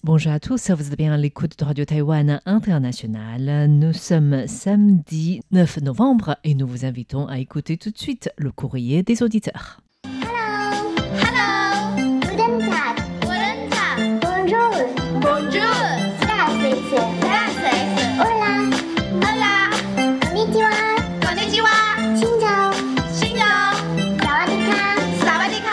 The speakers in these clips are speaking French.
Bonjour à tous, vous êtes bien à l'écoute de Radio Taïwan International. Nous sommes samedi 9 novembre et nous vous invitons à écouter tout de suite le courrier des auditeurs. Hello. Hello. Guten Tag. Guten Tag. Bonjour. Bonjour. Здравствуйте. Здравствуйте. Hola. Hola. Konnichiwa. Konnichiwa. Xinjiao. Xinjiao. Sawadika. Sawadika.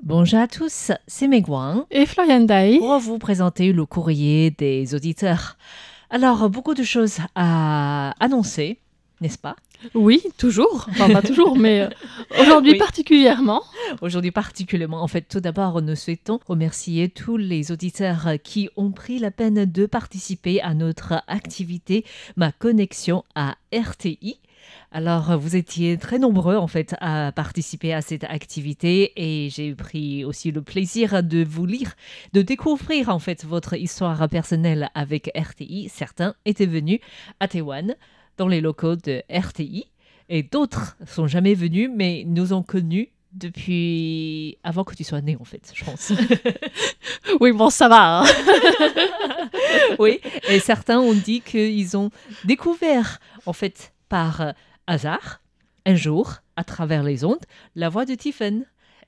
Bonjour à tous, c'est Meg Wang Et Florian Dai. pour vous présenter le courrier des auditeurs. Alors, beaucoup de choses à annoncer, n'est-ce pas? Oui, toujours. Enfin, pas toujours, mais aujourd'hui Oui. particulièrement. Aujourd'hui particulièrement, en fait, tout d'abord, nous souhaitons remercier tous les auditeurs qui ont pris la peine de participer à notre activité Ma connexion à RTI. Alors, vous étiez très nombreux, en fait, à participer à cette activité et j'ai pris aussi le plaisir de vous lire, de découvrir, en fait, votre histoire personnelle avec RTI. Certains étaient venus à Taïwan, dans les locaux de RTI, et d'autres sont jamais venus, mais nous ont connus depuis avant que tu sois né, en fait, je pense. Oui, bon, ça va. Hein. Oui, et certains ont dit qu'ils ont découvert, en fait, par hasard, un jour, à travers les ondes, la voix de Tiffen.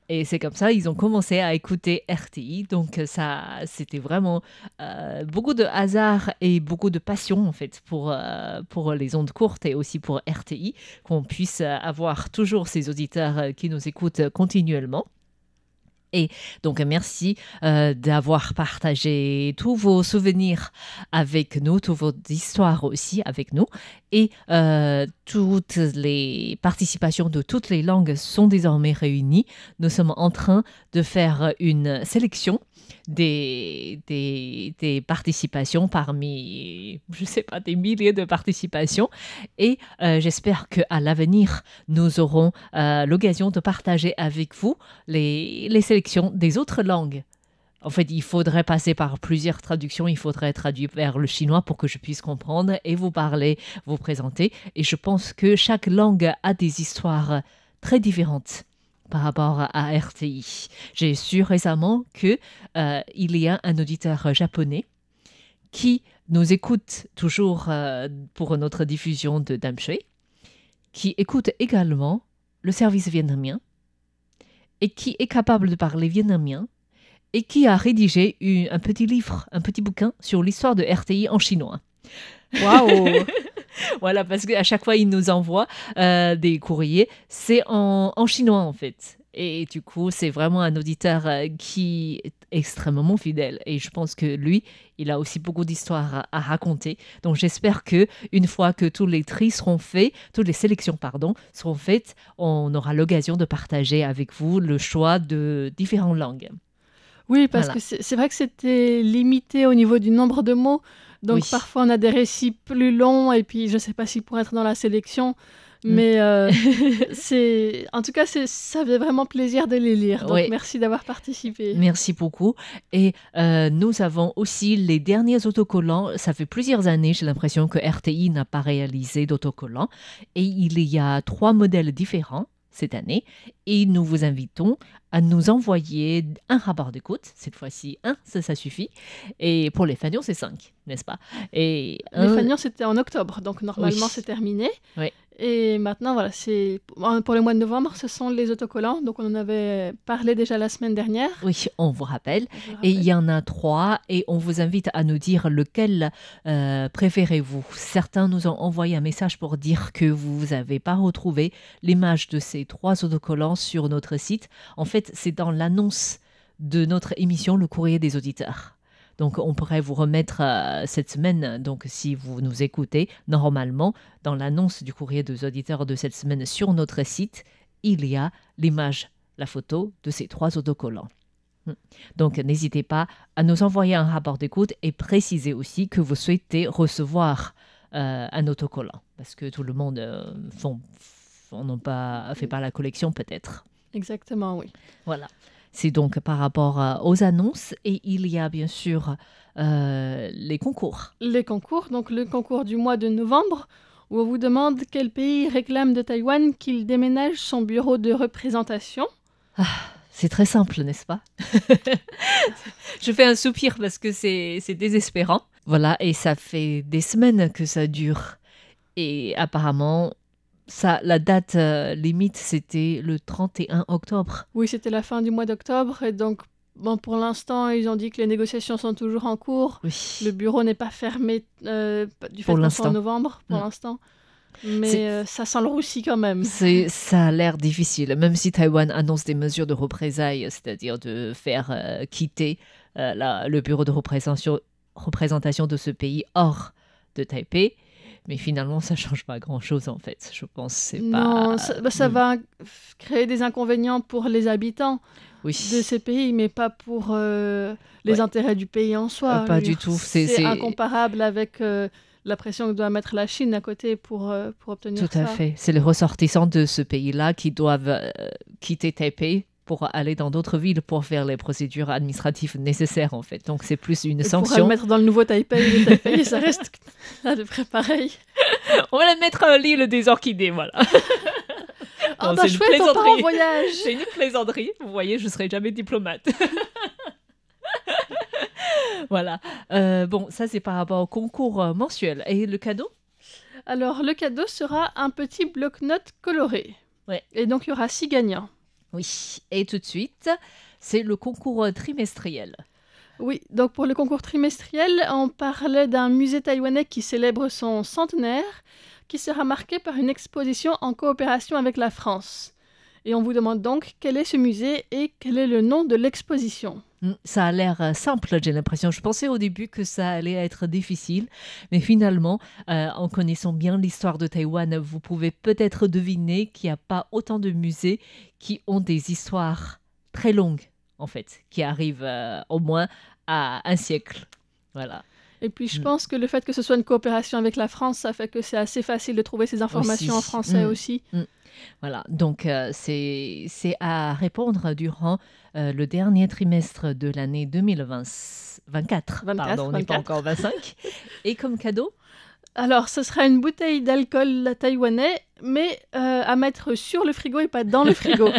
Et c'est comme ça, ils ont commencé à écouter RTI. Donc ça, c'était vraiment beaucoup de hasard et beaucoup de passion, en fait, pour les ondes courtes et aussi pour RTI, qu'on puisse avoir toujours ces auditeurs qui nous écoutent continuellement. Et donc, merci d'avoir partagé tous vos souvenirs avec nous, toutes vos histoires aussi avec nous. Et toutes les participations de toutes les langues sont désormais réunies. Nous sommes en train de faire une sélection des participations parmi, je ne sais pas, des milliers de participations. Et j'espère qu'à l'avenir, nous aurons l'occasion de partager avec vous les sélections des autres langues. En fait, il faudrait passer par plusieurs traductions. Il faudrait traduire vers le chinois pour que je puisse comprendre et vous parler, vous présenter. Et je pense que chaque langue a des histoires très différentes par rapport à RTI. J'ai su récemment qu'il y a un auditeur japonais qui nous écoute toujours pour notre diffusion de Damshui, qui écoute également le service vietnamien et qui est capable de parler vietnamien et qui a rédigé un petit livre, un petit bouquin sur l'histoire de RTI en chinois. Waouh. Voilà, parce qu'à chaque fois, il nous envoie des courriers. C'est en chinois, en fait. Et du coup, c'est vraiment un auditeur qui est extrêmement fidèle. Et je pense que lui, il a aussi beaucoup d'histoires à raconter. Donc, j'espère que une fois que tous les tris seront faits, toutes les sélections, seront faites, on aura l'occasion de partager avec vous le choix de différentes langues. Oui, parce Voilà. que c'est vrai que c'était limité au niveau du nombre de mots. Donc, Oui. parfois, on a des récits plus longs et puis je ne sais pas s'ils pourraient être dans la sélection. Mais en tout cas, ça fait vraiment plaisir de les lire. Donc, Oui. merci d'avoir participé. Merci beaucoup. Et nous avons aussi les derniers autocollants. Ça fait plusieurs années, j'ai l'impression que RTI n'a pas réalisé d'autocollants. Et il y a 3 modèles différents cette année. Et nous vous invitons à nous envoyer un rapport d'écoute. Cette fois-ci, 1, ça suffit. Et pour les fanions, c'est 5, n'est-ce pas? Et Les fanions, c'était en octobre. Donc, normalement, Oui. c'est terminé. Oui. Et maintenant, voilà, pour le mois de novembre, ce sont les autocollants. Donc, on en avait parlé déjà la semaine dernière. Oui, on vous rappelle. Je le Et il rappelle. y en a 3 et on vous invite à nous dire lequel préférez-vous. Certains nous ont envoyé un message pour dire que vous n'avez pas retrouvé l'image de ces 3 autocollants sur notre site. En fait, c'est dans l'annonce de notre émission Le Courrier des auditeurs. Donc, on pourrait vous remettre cette semaine, donc si vous nous écoutez, normalement, dans l'annonce du Courrier des auditeurs de cette semaine sur notre site, il y a l'image, la photo de ces 3 autocollants. Donc, n'hésitez pas à nous envoyer un rapport d'écoute et préciser aussi que vous souhaitez recevoir un autocollant. Parce que tout le monde fait pas la collection, peut-être. Exactement, oui. Voilà. C'est donc par rapport aux annonces. Et il y a bien sûr les concours. Les concours, donc le concours du mois de novembre, où on vous demande quel pays réclame de Taïwan qu'il déménage son bureau de représentation. C'est très simple, n'est-ce pas? Je fais un soupir parce que c'est désespérant. Voilà, et ça fait des semaines que ça dure. Et apparemment, la date limite, c'était le 31 octobre. Oui, c'était la fin du mois d'octobre et donc bon, pour l'instant, ils ont dit que les négociations sont toujours en cours. Oui. Le bureau n'est pas fermé du fait qu'on soit en novembre pour l'instant. Mais ça sent le roussi quand même. Ça a l'air difficile, même si Taïwan annonce des mesures de représailles, c'est-à-dire de faire quitter le bureau de représentation de ce pays hors de Taipei. Mais finalement, ça ne change pas grand-chose en fait. Je pense c'est non, ça va créer des inconvénients pour les habitants de ces pays, mais pas pour les intérêts du pays en soi. Pas du tout. C'est incomparable avec la pression que doit mettre la Chine à côté pour obtenir ça. Tout à fait. C'est les ressortissants de ce pays-là qui doivent quitter Taipei pour aller dans d'autres villes pour faire les procédures administratives nécessaires, en fait. Donc, c'est plus une sanction. On pourra le mettre dans le nouveau Taipei, ça reste à peu près pareil. On va le mettre à l'île des orchidées, voilà. Oh, bah chouette, on part en voyage. C'est une plaisanterie. Vous voyez, je ne serai jamais diplomate. Voilà. Bon, ça, c'est par rapport au concours mensuel. Et le cadeau? Alors, le cadeau sera un petit bloc-notes coloré. Ouais. Et donc, il y aura 6 gagnants. Oui. Et tout de suite, c'est le concours trimestriel. Oui, donc pour le concours trimestriel, on parlait d'un musée taïwanais qui célèbre son centenaire, qui sera marqué par une exposition en coopération avec la France. Et on vous demande donc quel est ce musée et quel est le nom de l'exposition. Ça a l'air simple, j'ai l'impression. Je pensais au début que ça allait être difficile, mais finalement, en connaissant bien l'histoire de Taïwan, vous pouvez peut-être deviner qu'il n'y a pas autant de musées qui ont des histoires très longues, en fait, qui arrivent au moins à un siècle. Voilà. Et puis, je pense que le fait que ce soit une coopération avec la France, ça fait que c'est assez facile de trouver ces informations en français aussi. Voilà, donc c'est à répondre durant le dernier trimestre de l'année 2024. Pardon, on n'est pas encore 25. Et comme cadeau? Alors, ce sera une bouteille d'alcool taïwanais, mais à mettre sur le frigo et pas dans le frigo.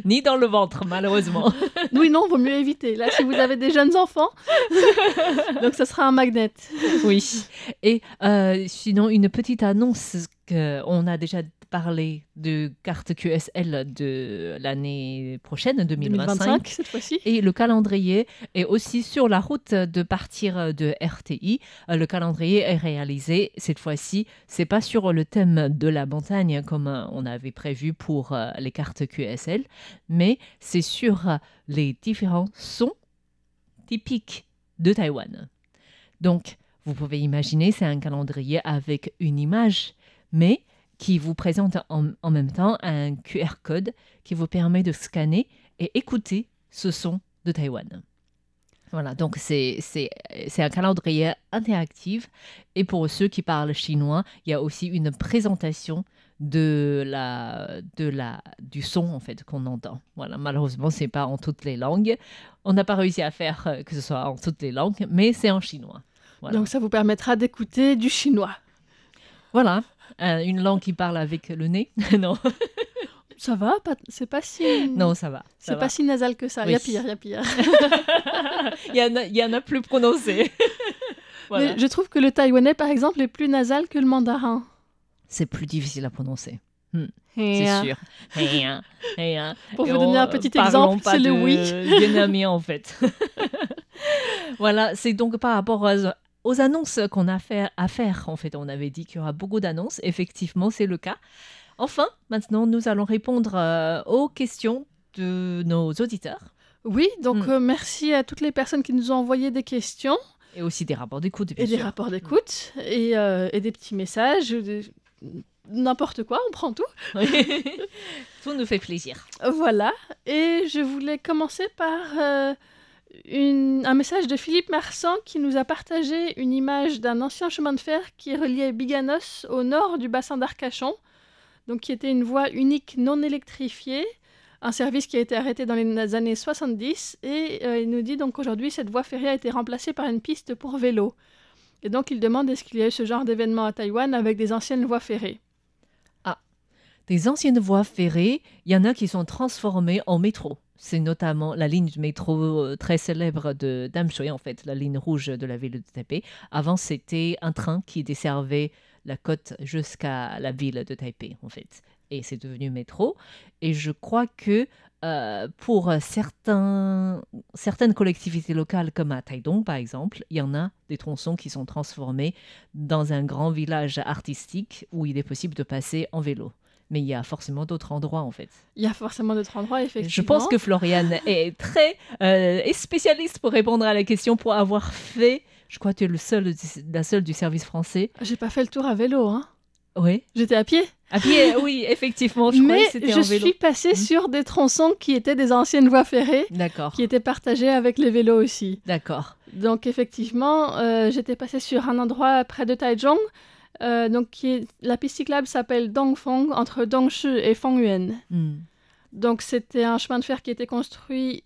Ni dans le ventre, malheureusement. Oui, non, vaut mieux éviter. Là, si vous avez des jeunes enfants, donc ce sera un magnet. Oui. Et sinon, une petite annonce qu'on a déjà parlé de carte QSL de l'année prochaine, 2025 cette fois-ci. Et le calendrier est aussi sur la route de partir de RTI. Le calendrier est réalisé cette fois-ci. C'est pas sur le thème de la montagne comme on avait prévu pour les cartes QSL, mais c'est sur les différents sons typiques de Taïwan. Donc, vous pouvez imaginer, c'est un calendrier avec une image, mais qui vous présente en même temps un QR code qui vous permet de scanner et écouter ce son de Taïwan. Voilà, donc c'est un calendrier interactif. Et pour ceux qui parlent chinois, il y a aussi une présentation du son en fait qu'on entend. Voilà, malheureusement, c'est pas en toutes les langues. On n'a pas réussi à faire que ce soit en toutes les langues, mais c'est en chinois. Voilà. Donc ça vous permettra d'écouter du chinois. Voilà, une langue qui parle avec le nez. Non. Ça va, c'est pas si... Non, ça va. C'est pas si nasal que ça. Il y a pire. Il y en a plus prononcé. Voilà. Mais je trouve que le taïwanais, par exemple, est plus nasal que le mandarin. C'est plus difficile à prononcer. C'est sûr. Pour vous donner un petit exemple, c'est le oui. Vietnamien, en fait. Voilà, c'est donc par rapport aux annonces qu'on a à faire. En fait, on avait dit qu'il y aura beaucoup d'annonces. Effectivement, c'est le cas. Enfin, maintenant, nous allons répondre aux questions de nos auditeurs. Oui, donc merci à toutes les personnes qui nous ont envoyé des questions. Et aussi des rapports d'écoute, bien sûr. Et des rapports d'écoute, et des petits messages, n'importe quoi, on prend tout. Tout nous fait plaisir. Voilà, et je voulais commencer par un message de Philippe Marsan qui nous a partagé une image d'un ancien chemin de fer qui reliait Biganos au nord du bassin d'Arcachon, donc qui était une voie unique non électrifiée, un service qui a été arrêté dans les années 70, et il nous dit donc qu'aujourd'hui cette voie ferrée a été remplacée par une piste pour vélo. Et donc il demande est-ce qu'il y a eu ce genre d'événement à Taïwan avec des anciennes voies ferrées. Ah, des anciennes voies ferrées, il y en a qui sont transformées en métro. C'est notamment la ligne de métro très célèbre de Damshui, en fait, la ligne rouge de la ville de Taipei. Avant, c'était un train qui desservait la côte jusqu'à la ville de Taipei, en fait. Et c'est devenu métro. Et je crois que pour certaines collectivités locales, comme à Taidong, par exemple, il y en a des tronçons qui sont transformés dans un grand village artistique où il est possible de passer en vélo. Mais il y a forcément d'autres endroits, en fait. Il y a forcément d'autres endroits, effectivement. Je pense que Floriane est est spécialiste pour répondre à la question, pour avoir fait... Je crois que tu es la seule du service français. J'ai pas fait le tour à vélo, hein. Oui. J'étais à pied. À pied, oui, effectivement. Je croyais que c'était en vélo. Mais je suis passée sur des tronçons qui étaient des anciennes voies ferrées. D'accord. Qui étaient partagées avec les vélos aussi. D'accord. Donc effectivement, j'étais passée sur un endroit près de Taichung. La piste cyclable s'appelle Dongfeng, entre Dongshu et Fengyuan. Donc c'était un chemin de fer qui était construit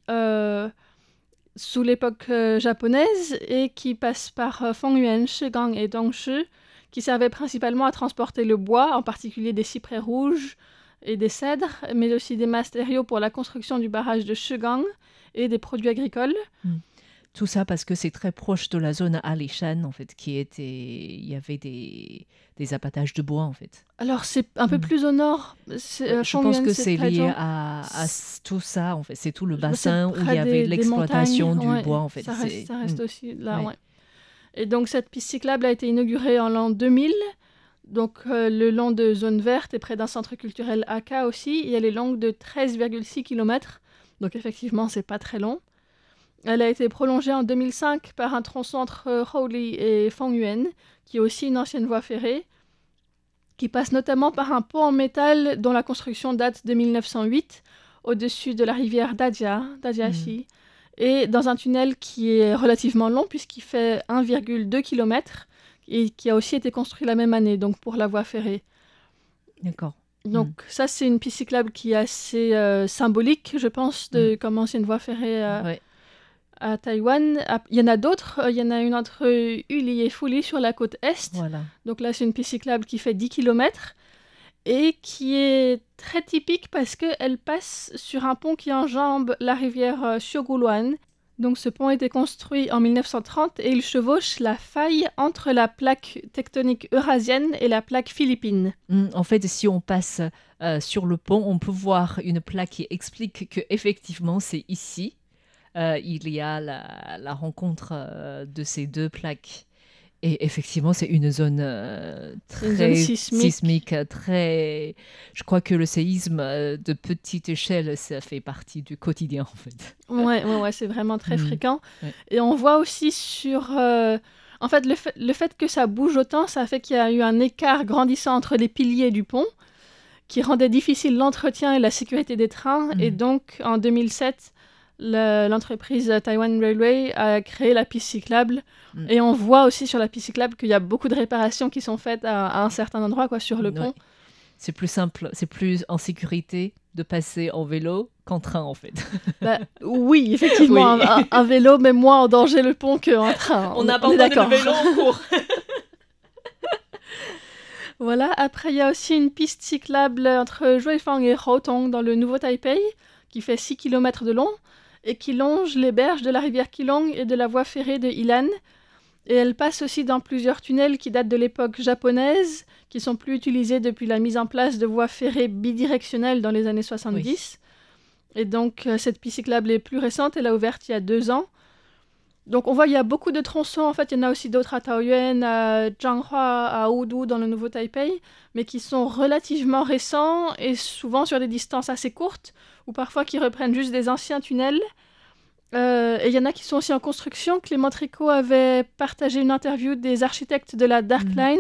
sous l'époque japonaise et qui passe par Fengyuan, Shigang et Dongshu, qui servait principalement à transporter le bois, en particulier des cyprès rouges et des cèdres, mais aussi des matériaux pour la construction du barrage de Shigang et des produits agricoles. Tout ça parce que c'est très proche de la zone Alishan, en fait, il y avait des abattages de bois, en fait. Alors, c'est un peu plus au nord. Je pense que c'est lié à tout ça, en fait. C'est tout le bassin où il y avait l'exploitation du bois, en fait. Ça reste aussi là, ouais. Et donc, cette piste cyclable a été inaugurée en l'an 2000, donc le long de zone verte et près d'un centre culturel Aka aussi. Et elle est longue de 13,6 km, donc effectivement, c'est pas très long. Elle a été prolongée en 2005 par un tronçon entre Houli et Fengyuan, qui est aussi une ancienne voie ferrée, qui passe notamment par un pont en métal dont la construction date de 1908, au-dessus de la rivière Dajiaxi, et dans un tunnel qui est relativement long, puisqu'il fait 1,2 km, et qui a aussi été construit la même année, donc pour la voie ferrée. D'accord. Donc ça, c'est une piste cyclable qui est assez symbolique, je pense, comme ancienne voie ferrée à Taïwan. Il y en a d'autres. Il y en a une entre Uli et Fuli sur la côte est. Voilà. Donc là, c'est une piste cyclable qui fait 10 km et qui est très typique parce qu'elle passe sur un pont qui enjambe la rivière Xiuguluan. Donc ce pont a été construit en 1930 et il chevauche la faille entre la plaque tectonique eurasienne et la plaque philippine. En fait, si on passe sur le pont, on peut voir une plaque qui explique qu'effectivement, c'est ici. Il y a la rencontre de ces deux plaques. Et effectivement, c'est une zone très sismique. Je crois que le séisme de petite échelle, ça fait partie du quotidien, en fait. Ouais, c'est vraiment très fréquent. Ouais. Et on voit aussi sur... En fait, le fait que ça bouge autant, ça fait qu'il y a eu un écart grandissant entre les piliers du pont, qui rendait difficile l'entretien et la sécurité des trains. Et donc, en 2007... l'entreprise Taiwan Railway a créé la piste cyclable et on voit aussi sur la piste cyclable qu'il y a beaucoup de réparations qui sont faites à un certain endroit sur le pont. C'est plus simple, c'est plus en sécurité de passer en vélo qu'en train en fait. Oui, effectivement, oui. Un vélo met moins en danger le pont qu'un train. On abandonne le vélo en cours. Voilà, après il y a aussi une piste cyclable entre Zhuifang et Houtong dans le Nouveau Taipei qui fait 6 km de long et qui longe les berges de la rivière Keelung et de la voie ferrée de Ilan. Et elle passe aussi dans plusieurs tunnels qui datent de l'époque japonaise, qui sont plus utilisés depuis la mise en place de voies ferrées bidirectionnelles dans les années 70. Oui. Et donc, cette piste cyclable est plus récente, elle a ouvert il y a 2 ans. Donc, on voit il y a beaucoup de tronçons. En fait, il y en a aussi d'autres à Taoyuan, à Changhua, à Wudu, dans le Nouveau Taipei, mais qui sont relativement récents et souvent sur des distances assez courtes, ou parfois qui reprennent juste des anciens tunnels. Et il y en a qui sont aussi en construction. Clément Tricot avait partagé une interview des architectes de la Dark Line,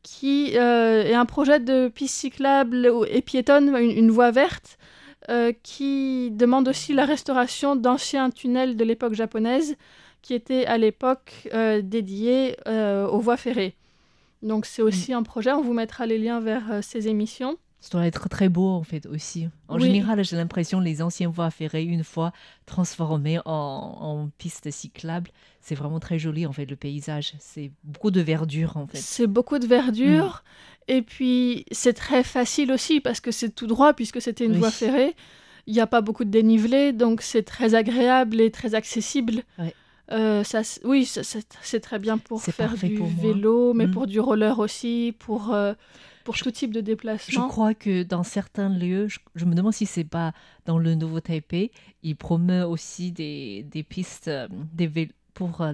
qui est un projet de piste cyclable et piétonne, une voie verte, qui demande aussi la restauration d'anciens tunnels de l'époque japonaise, qui étaient à l'époque dédiés aux voies ferrées. Donc c'est aussi un projet, on vous mettra les liens vers ces émissions. Ça doit être très beau en fait aussi. En général, j'ai l'impression que les anciennes voies ferrées, une fois transformées en pistes cyclables, c'est vraiment très joli en fait le paysage. C'est beaucoup de verdure en fait. C'est beaucoup de verdure et puis c'est très facile aussi parce que c'est tout droit puisque c'était une voie ferrée. Il n'y a pas beaucoup de dénivelé, donc c'est très agréable et très accessible. Ouais. C'est très bien pour C'est faire parfait du pour moi. vélo, mais Mm. pour du roller aussi, pour tout type de Je déplacement. crois que dans certains lieux, je me demande si c'est pas dans le Nouveau Taipei, ils promeuvent aussi des pistes des pour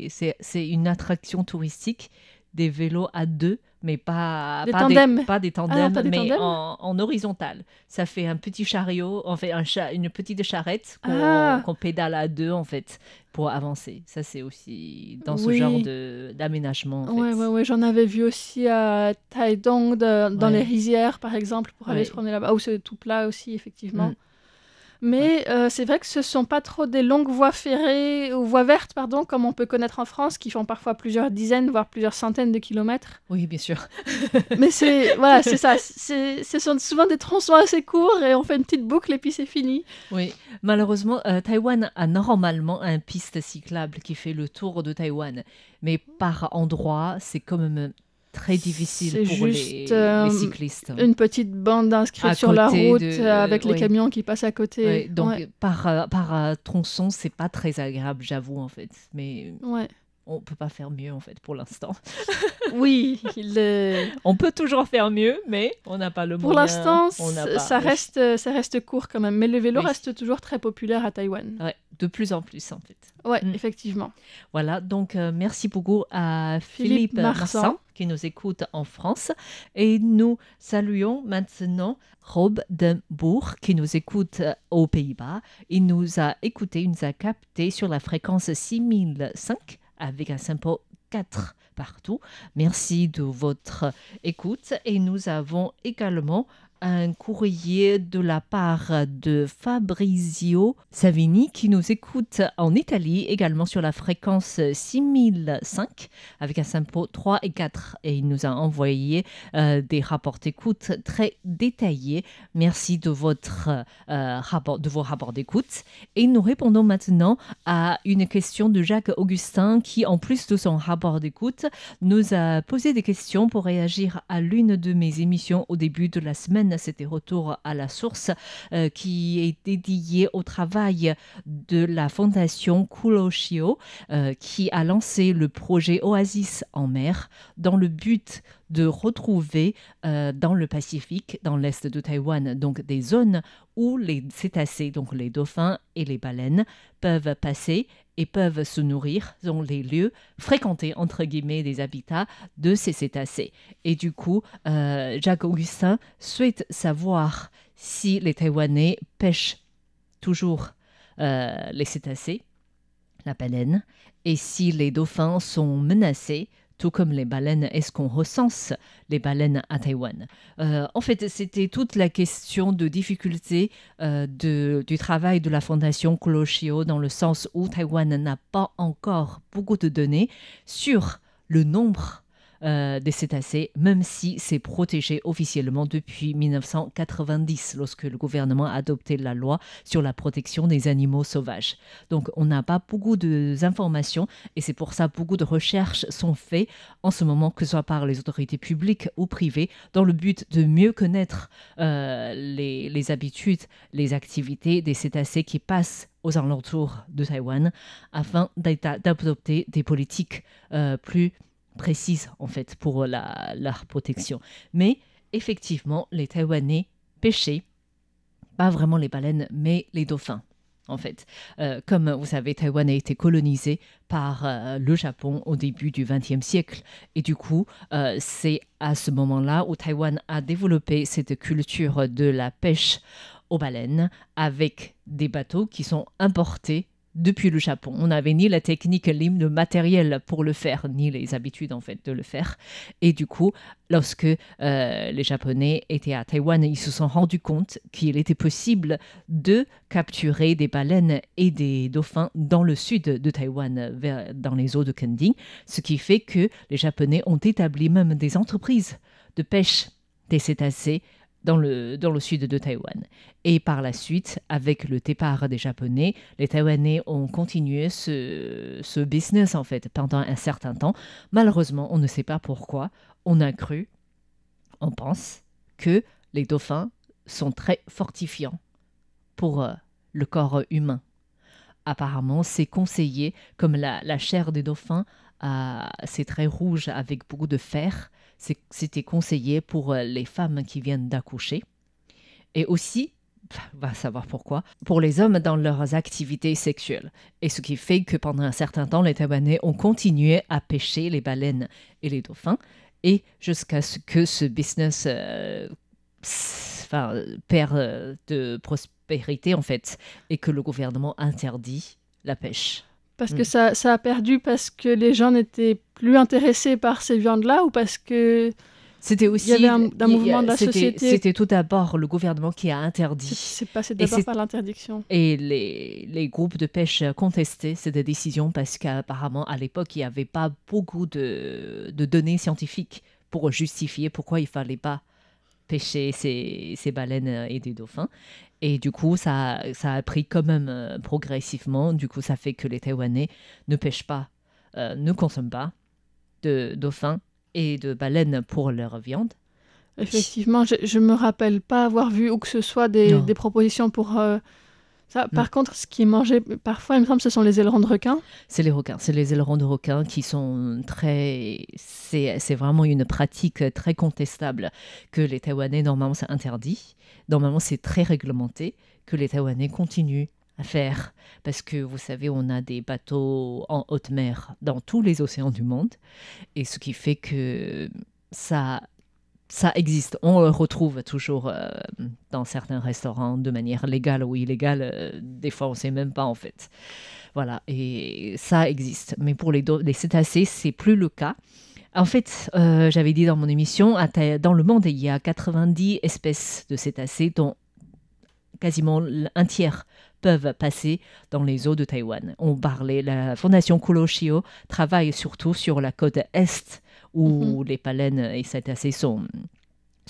c'est une attraction touristique, des vélos à deux, mais pas Des pas tandems. pas des Ah, tandems, pas des mais tandems en horizontal. Ça fait un petit chariot, en fait une petite charrette Ah. qu'on pédale à deux en fait pour avancer. Ça c'est aussi dans ce Oui. genre d'aménagement en fait. Ouais, j'en avais vu aussi à Taidong, dans Ouais. les rizières, par exemple, pour aller Ouais. se promener là-bas, où c'est tout plat aussi, effectivement. Mm. Mais c'est vrai que ce sont pas trop des longues voies ferrées, ou voies vertes, pardon, comme on peut connaître en France, qui font parfois plusieurs dizaines, voire plusieurs centaines de kilomètres. Oui, bien sûr. Mais c'est ça. Ce sont souvent des tronçons assez courts, et on fait une petite boucle, et puis c'est fini. Oui, malheureusement, Taïwan a normalement une piste cyclable qui fait le tour de Taïwan. Mais par endroit, c'est quand même très difficile C'est pour juste, les cyclistes. Une petite bande inscrite À sur la côté route, de- avec les oui. camions qui passent à côté. Ouais, donc, Ouais. par tronçon, c'est pas très agréable, j'avoue, en fait. Mais Ouais. on peut pas faire mieux, en fait, pour l'instant. Oui, On peut toujours faire mieux, mais on n'a pas le pour moyen. l'instant, on n'a pas. ça reste court quand même. Mais le vélo Oui. reste toujours très populaire à Taïwan. Ouais, de plus en plus, en fait. Ouais, Mm. effectivement. Voilà, donc merci beaucoup à Philippe Philippe Marsan. Marsan qui nous écoute en France. Et nous saluons maintenant Rob Denbourg qui nous écoute aux Pays-Bas. Il nous a écouté, il nous a capté sur la fréquence 6005 avec un symbole 4 partout. Merci de votre écoute. Et nous avons également un courrier de la part de Fabrizio Savini qui nous écoute en Italie, également sur la fréquence 6005 avec un symbole 3 et 4. Et il nous a envoyé des rapports d'écoute très détaillés. Merci de vos rapports d'écoute. Et nous répondons maintenant à une question de Jacques Augustin qui, en plus de son rapport d'écoute, nous a posé des questions pour réagir à l'une de mes émissions au début de la semaine. C'était Retour à la source qui est dédié au travail de la fondation Kuroshio qui a lancé le projet Oasis en mer dans le but de retrouver dans le Pacifique, dans l'est de Taïwan, donc des zones où les cétacés, donc les dauphins et les baleines, peuvent passer et peuvent se nourrir dans les lieux fréquentés, entre guillemets, des habitats de ces cétacés. Et du coup, Jacques Augustin souhaite savoir si les Taïwanais pêchent toujours les cétacés, la baleine, et si les dauphins sont menacés, tout comme les baleines, est-ce qu'on recense les baleines à Taïwan? En fait, c'était toute la question de difficulté du travail de la fondation Kuroshio dans le sens où Taïwan n'a pas encore beaucoup de données sur le nombre des cétacés, même si c'est protégé officiellement depuis 1990, lorsque le gouvernement a adopté la loi sur la protection des animaux sauvages. Donc, on n'a pas beaucoup d'informations et c'est pour ça que beaucoup de recherches sont faites en ce moment, que ce soit par les autorités publiques ou privées, dans le but de mieux connaître les habitudes, les activités des cétacés qui passent aux alentours de Taïwan, afin d'adopter des politiques plus précise en fait pour leur protection. Mais effectivement, les Taïwanais pêchaient, pas vraiment les baleines, mais les dauphins. En fait, comme vous savez, Taïwan a été colonisé par le Japon au début du XXe siècle. Et du coup, c'est à ce moment-là où Taïwan a développé cette culture de la pêche aux baleines avec des bateaux qui sont importés depuis le Japon. On n'avait ni la technique, ni le matériel pour le faire, ni les habitudes en fait de le faire. Et du coup, lorsque les Japonais étaient à Taïwan, ils se sont rendus compte qu'il était possible de capturer des baleines et des dauphins dans le sud de Taïwan, dans les eaux de Kending, ce qui fait que les Japonais ont établi même des entreprises de pêche des cétacés dans le sud de Taïwan. Et par la suite, avec le départ des Japonais, les Taïwanais ont continué ce business en fait pendant un certain temps. Malheureusement, on ne sait pas pourquoi. On pense que les dauphins sont très fortifiants pour le corps humain. Apparemment, c'est conseillé, comme la chair des dauphins, c'est très rouge avec beaucoup de fer. C'était conseillé pour les femmes qui viennent d'accoucher. Et aussi, on va savoir pourquoi, pour les hommes dans leurs activités sexuelles. Et ce qui fait que pendant un certain temps, les Taïwanais ont continué à pêcher les baleines et les dauphins, et jusqu'à ce que ce business perd de prospérité, en fait, et que le gouvernement interdit la pêche. Parce que ça a perdu parce que les gens n'étaient plus intéressés par ces viandes-là, ou parce que c'était aussi, il y avait un mouvement de la société. C'était tout d'abord le gouvernement qui a interdit. C'est passé d'abord par l'interdiction. Et les groupes de pêche contestaient cette décision parce qu'apparemment, à l'époque, il n'y avait pas beaucoup de données scientifiques pour justifier pourquoi il ne fallait pas pêcher ces baleines et des dauphins. Et du coup, ça a pris quand même progressivement. Du coup, ça fait que les Taïwanais ne pêchent pas, ne consomment pas de dauphins et de baleines pour leur viande. Effectivement, je me rappelle pas avoir vu où que ce soit des propositions pour ça. Par contre, ce qui est mangé parfois, il me semble, ce sont les ailerons de requin. C'est les requins, c'est les ailerons de requin qui sont très... C'est vraiment une pratique très contestable que les Taïwanais, normalement, c'est interdit. Normalement, c'est très réglementé que les Taïwanais continuent à faire. Parce que, vous savez, on a des bateaux en haute mer dans tous les océans du monde. Et ce qui fait que ça existe. On le retrouve toujours dans certains restaurants de manière légale ou illégale. Des fois, on ne sait même pas, en fait. Voilà, et ça existe. Mais pour les cétacés, c'est plus le cas. En fait, j'avais dit dans mon émission, dans le monde, il y a 90 espèces de cétacés, dont quasiment un tiers peuvent passer dans les eaux de Taïwan. On parlait, la fondation Kuroshio travaille surtout sur la côte est, où les baleines et cétacés sont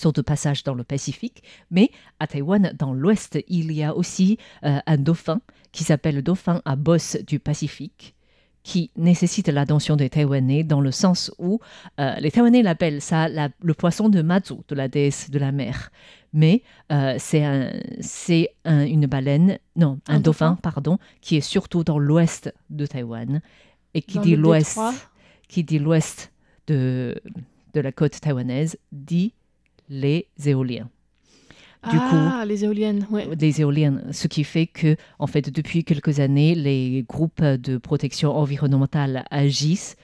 de passage dans le Pacifique. Mais à Taïwan, dans l'ouest, il y a aussi un dauphin qui s'appelle le dauphin à bosse du Pacifique, qui nécessite l'attention des Taïwanais dans le sens où les Taïwanais l'appellent ça le poisson de Mazu, de la déesse de la mer. Mais c'est une baleine, non, un dauphin, pardon, qui est surtout dans l'ouest de Taïwan. Et qui dit l'ouest de la côte taïwanaise, dit les éoliens. Les éoliennes, ouais. Les éoliennes, ce qui fait que, en fait, depuis quelques années, les groupes de protection environnementale agissent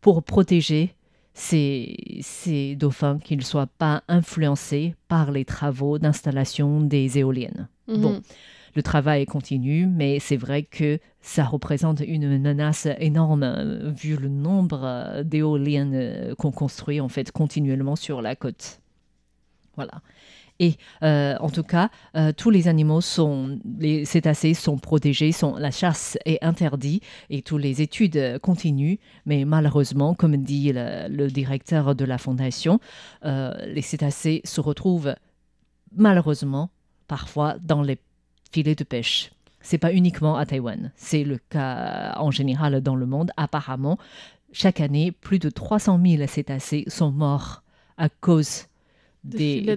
pour protéger ces dauphins, qu'ils ne soient pas influencés par les travaux d'installation des éoliennes. Bon, le travail continue, mais c'est vrai que ça représente une menace énorme vu le nombre d'éoliennes qu'on construit, en fait, continuellement sur la côte. Voilà. Et en tout cas, tous les animaux les cétacés sont protégés, la chasse est interdite et toutes les études continuent. Mais malheureusement, comme dit le directeur de la fondation, les cétacés se retrouvent malheureusement parfois dans les filets de pêche. C'est pas uniquement à Taïwan, c'est le cas en général dans le monde. Apparemment, chaque année, plus de 300 000 cétacés sont morts à cause des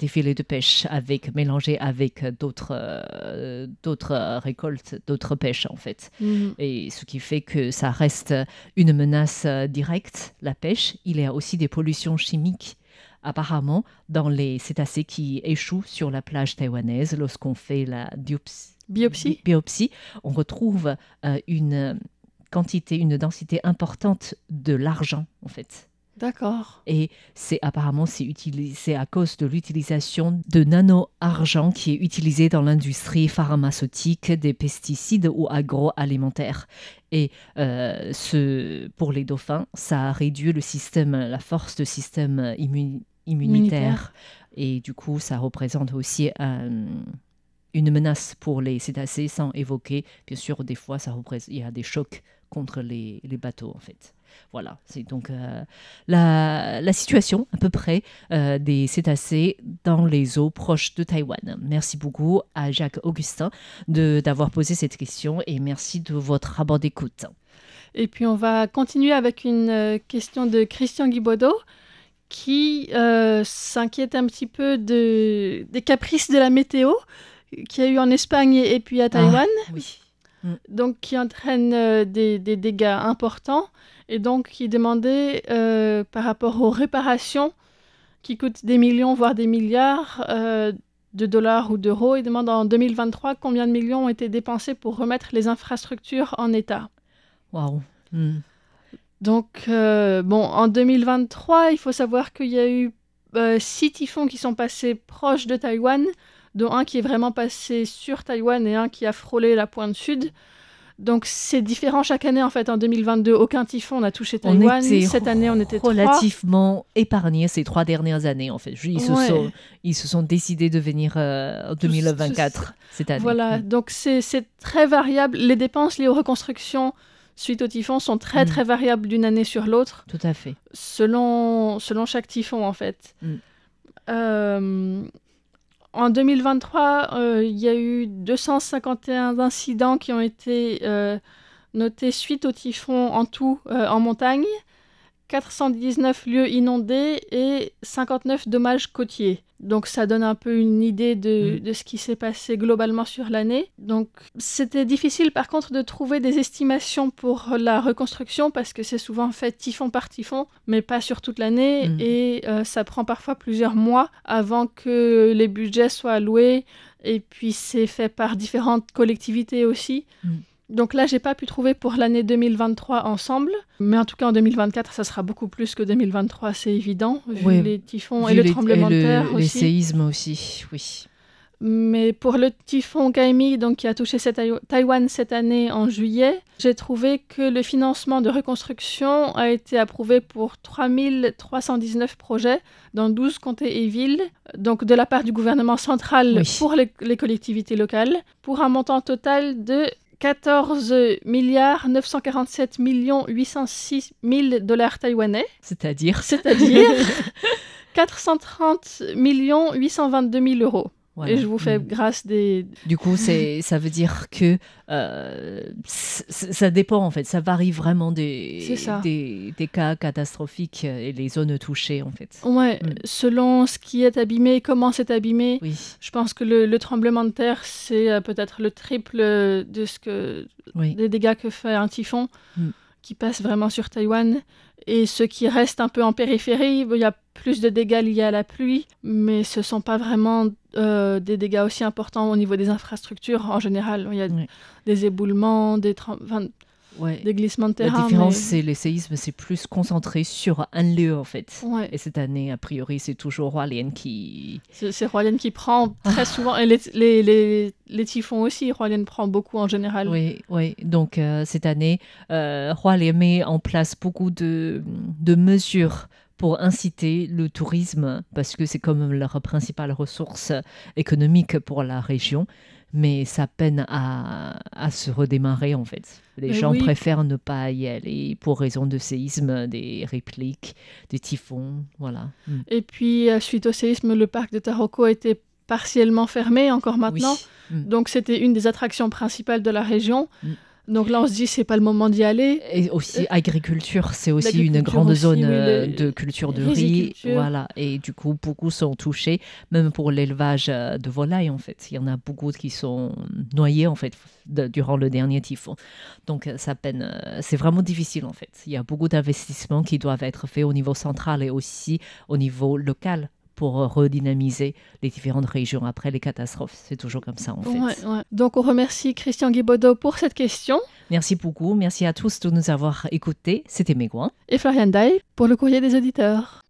filets de pêche mélangés avec d'autres récoltes, d'autres pêches en fait. Et ce qui fait que ça reste une menace directe, la pêche. Il y a aussi des pollutions chimiques apparemment dans les cétacés qui échouent sur la plage taïwanaise lorsqu'on fait la biopsie. On retrouve une densité importante de l'argent en fait. D'accord. Et c'est à cause de l'utilisation de nano-argent qui est utilisé dans l'industrie pharmaceutique, des pesticides ou agroalimentaires. Et pour les dauphins, ça réduit la force du système immunitaire. Et du coup, ça représente aussi une menace pour les cétacés, sans évoquer, bien sûr, des fois, il y a des chocs contre les bateaux, en fait. Voilà, c'est donc la situation à peu près des cétacés dans les eaux proches de Taïwan. Merci beaucoup à Jacques Augustin d'avoir posé cette question et merci de votre rapport d'écoute. Et puis on va continuer avec une question de Christian Guibaudot qui s'inquiète un petit peu des caprices de la météo, qu'il y a eu en Espagne et puis à Taïwan, Oui. donc qui entraîne des dégâts importants et donc qui demandait par rapport aux réparations qui coûtent des millions voire des milliards de dollars ou d'euros. Il demande en 2023 combien de millions ont été dépensés pour remettre les infrastructures en état. Waouh. Donc, en 2023, il faut savoir qu'il y a eu 6 typhons qui sont passés proches de Taïwan, dont un qui est vraiment passé sur Taïwan et un qui a frôlé la pointe sud. Donc, c'est différent chaque année, en fait. En 2022, aucun typhon n'a touché Taïwan. Cette année, on était relativement épargnés ces 3 dernières années, en fait. Ils se sont décidés de venir en 2024, cette année. Voilà, donc c'est très variable. Les dépenses liées aux reconstructions suite au typhon sont très, très variables d'une année sur l'autre. Tout à fait. Selon chaque typhon, en fait. En 2023, il y a eu 251 incidents qui ont été notés suite au typhon en tout en montagne, 419 lieux inondés et 59 dommages côtiers. Donc ça donne un peu une idée de ce qui s'est passé globalement sur l'année. Donc c'était difficile par contre de trouver des estimations pour la reconstruction parce que c'est souvent fait typhon par typhon, mais pas sur toute l'année et ça prend parfois plusieurs mois avant que les budgets soient alloués et puis c'est fait par différentes collectivités aussi. Donc là, j'ai pas pu trouver pour l'année 2023 ensemble, mais en tout cas en 2024, ça sera beaucoup plus que 2023, c'est évident, vu les typhons et le tremblement de terre aussi. Les séismes aussi, oui. Mais pour le typhon Kaimi, donc qui a touché Taïwan cette année en juillet, j'ai trouvé que le financement de reconstruction a été approuvé pour 3319 projets dans 12 comtés et villes, donc de la part du gouvernement central pour les collectivités locales, pour un montant total de 14 947 806 000 dollars taïwanais. C'est-à-dire 430 822 000 euros. Voilà. Et je vous fais grâce des... Du coup, ça veut dire que ça dépend, en fait. Ça varie vraiment des cas catastrophiques et les zones touchées, en fait. Ouais, selon ce qui est abîmé, comment c'est abîmé. Oui. Je pense que le tremblement de terre, c'est peut-être le triple de des dégâts que fait un typhon qui passe vraiment sur Taïwan. Et ce qui reste un peu en périphérie, il y a plus de dégâts liés à la pluie, mais ce ne sont pas vraiment des dégâts aussi importants au niveau des infrastructures en général. Il y a des éboulements, des glissements de terrain. La différence, c'est les séismes, c'est plus concentré sur un lieu, en fait. Ouais. Et cette année, a priori, c'est toujours Hualien qui... C'est Hualien qui prend très souvent, et les typhons aussi, Hualien prend beaucoup en général. Oui. Donc, cette année, Hualien met en place beaucoup de mesures pour inciter le tourisme, parce que c'est comme leur principale ressource économique pour la région. Mais ça peine à se redémarrer, en fait. Les gens préfèrent ne pas y aller pour raison de séisme, des répliques, des typhons, voilà. Et puis, suite au séisme, le parc de Taroko a été partiellement fermé, encore maintenant. Donc, c'était une des attractions principales de la région. Donc là, on se dit, c'est pas le moment d'y aller. Et aussi, agriculture, c'est aussi une grande zone de culture de riz. Voilà. Et du coup, beaucoup sont touchés, même pour l'élevage de volailles, en fait. Il y en a beaucoup qui sont noyés, en fait, durant le dernier typhon. Donc, ça peine. C'est vraiment difficile, en fait. Il y a beaucoup d'investissements qui doivent être faits au niveau central et aussi au niveau local, pour redynamiser les différentes régions après les catastrophes. C'est toujours comme ça, en fait. Ouais. Donc, on remercie Christian Guibaudot pour cette question. Merci beaucoup. Merci à tous de nous avoir écoutés. C'était Megouin. Et Florian Day pour le courrier des auditeurs.